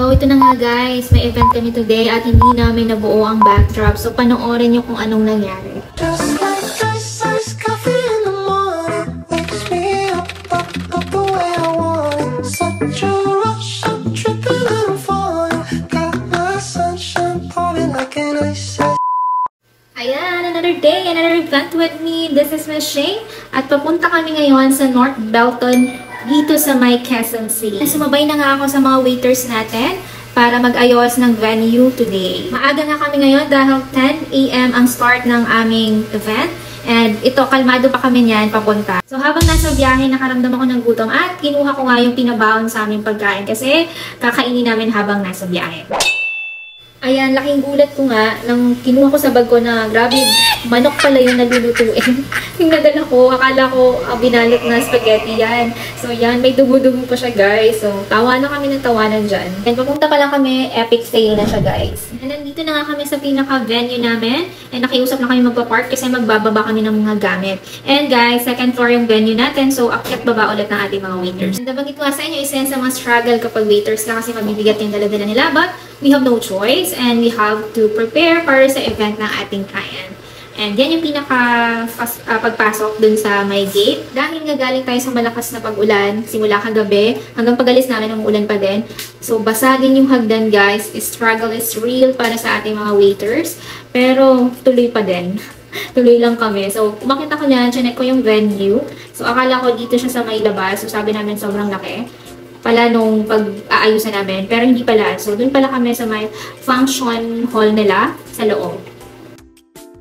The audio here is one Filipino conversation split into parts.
So, ito na nga guys, may event kami today at hindi namin nabuo ang backdrop. So, panoorin nyo kung anong nangyari. Just like ice coffee in the morning, wakes me up the way I want it. Such a rush, I'm tripping and I'm falling. Got my sunshine pouring like an ice. Ayan, another day, another event with me. This is Miss Shane. At papunta kami ngayon sa North Belton dito sa may Quezon City. Sumabay na nga ako sa mga waiters natin para mag-ayos ng venue today. Maaga nga kami ngayon dahil 10 AM ang start ng aming event. And ito, kalmado pa kami niyan papunta. So habang nasa biyahe, nakaramdam ako ng gutom at kinuha ko nga yung pinabaon sa aming pagkain kasi kakainin namin habang nasa biyahe. Ayan, laking gulat ko nga nang kinuha ko sa bag ko na grabe, manok pala yung naglulutuin. Yung nadala ko, akala ko binalot na spaghetti yan. So yan, may dugo-dugo pa siya guys. So tawanan kami ng tawanan dyan. And papunta pa lang kami, epic fail na siya guys. And nandito na nga kami sa pinaka-venue namin. And nakiusap na kami magpa-park kasi magbababa kami ng mga gamit. And guys, second floor yung venue natin. So akyat baba ulit ng ating mga waiters. And nabagit ko nga sa inyo, isa yan sa mga struggle kapag waiters ka kasi mabibigat yung dala-dala nila. But we have no choice. And we have to prepare para sa event ng ating client. And yan yung pagpasok dun sa may gate. Dahil nga galing tayo sa malakas na pag-ulan, simula kagabi, hanggang pag-alis namin ng ulan pa din. So, basagin yung hagdan guys. Struggle is real para sa ating mga waiters. Pero, tuloy pa din. Tuloy lang kami. So, umakit ako niyan, chinek ko yung venue. So, akala ko dito siya sa may labas. So, sabi namin sobrang laki pala nung pag-aayusan namin. Pero hindi pala. So, dun pala kami sa may function hall nila sa loob.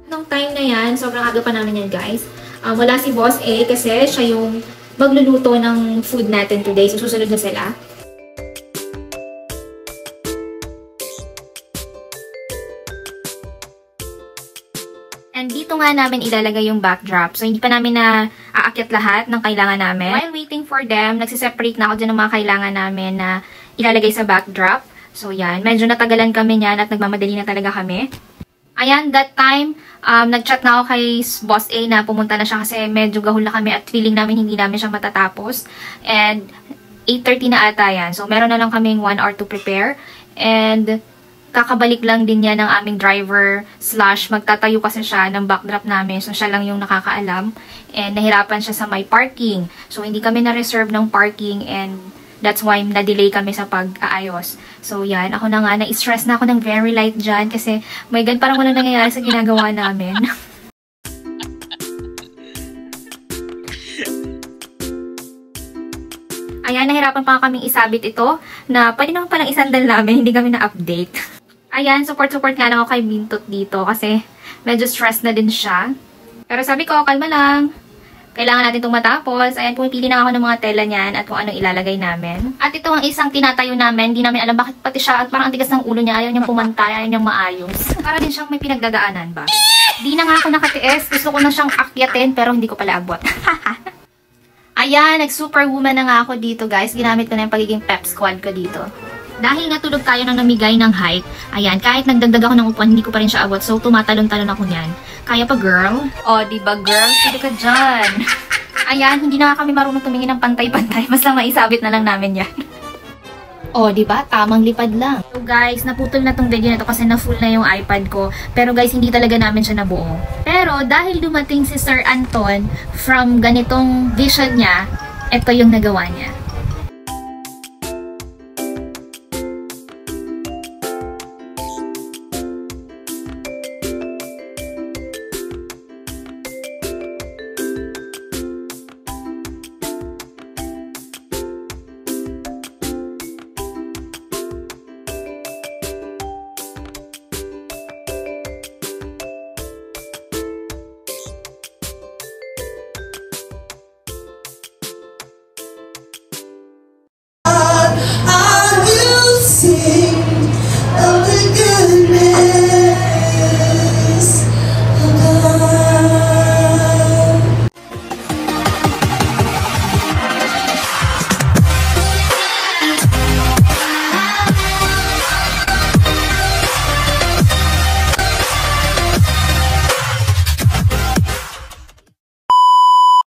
Nung time na yan, sobrang aga pa namin yan guys. Wala si Boss A kasi siya yung magluluto ng food natin today. So, susunod na sila. And dito nga namin ilalagay yung backdrop. So, hindi pa namin na aakyat lahat ng kailangan namin. While waiting for them, nagsiseparate na ako dyan ng mga kailangan namin na ilalagay sa backdrop. So, yan. Medyo natagalan kami niyan at nagmamadali na talaga kami. Ayan, that time, nag-chat na ako kay Boss A na pumunta na siya kasi medyo gahul na kami at feeling namin hindi namin siya matatapos. And 8:30 na ata yan. So, meron na lang kaming 1 hour to prepare. And kakabalik lang din yan ng aming driver / magtatayo kasi siya ng backdrop namin. So, siya lang yung nakakaalam. And nahirapan siya sa may parking. So, hindi kami na-reserve ng parking and that's why na-delay kami sa pag-aayos. So, yan. Ako na nga, na-stress na ako ng very light dyan kasi my God, parang walang nangyayari sa ginagawa namin. Ayan, nahirapan pa kaming isabit ito na pwede naman palang isandal namin, hindi kami na-update. Ayan, support nga lang ako kay Bintot dito kasi medyo stress na din siya. Pero sabi ko, kalma lang. Kailangan natin itong matapos. Ayan, pumipili na ako ng mga tela niyan at kung anong ilalagay namin. At ito ang isang tinatayo namin. Hindi namin alam bakit pati siya at parang ang tigas ng ulo niya. Ayaw niyang pumantay, ayaw niyang maayos. Para din siyang may pinagdadaanan ba? Di na nga ako nakatiis. Gusto ko na siyang akyatin pero hindi ko pala abot. Ayan, nag-superwoman na nga ako dito guys. Ginamit ko na yung pagiging pep squad ko dito. Dahil natulog tayo ng namigay ng height, ayan, kahit nagdagdag ako ng upuan, hindi ko pa rin siya abot. So, tumatalon-talon ako niyan. Kaya pa, girl? O, diba, girl? Sige ka dyan. Ayan, hindi na kami marunong tumingin ng pantay-pantay. Basta maisabit na lang namin yan. O, diba? Tamang lipad lang. So, guys, naputol na tong video na to kasi na-full na yung iPad ko. Pero, guys, hindi talaga namin siya nabuo. Pero, dahil dumating si Sir Anton from ganitong vision niya, ito yung nagawa niya.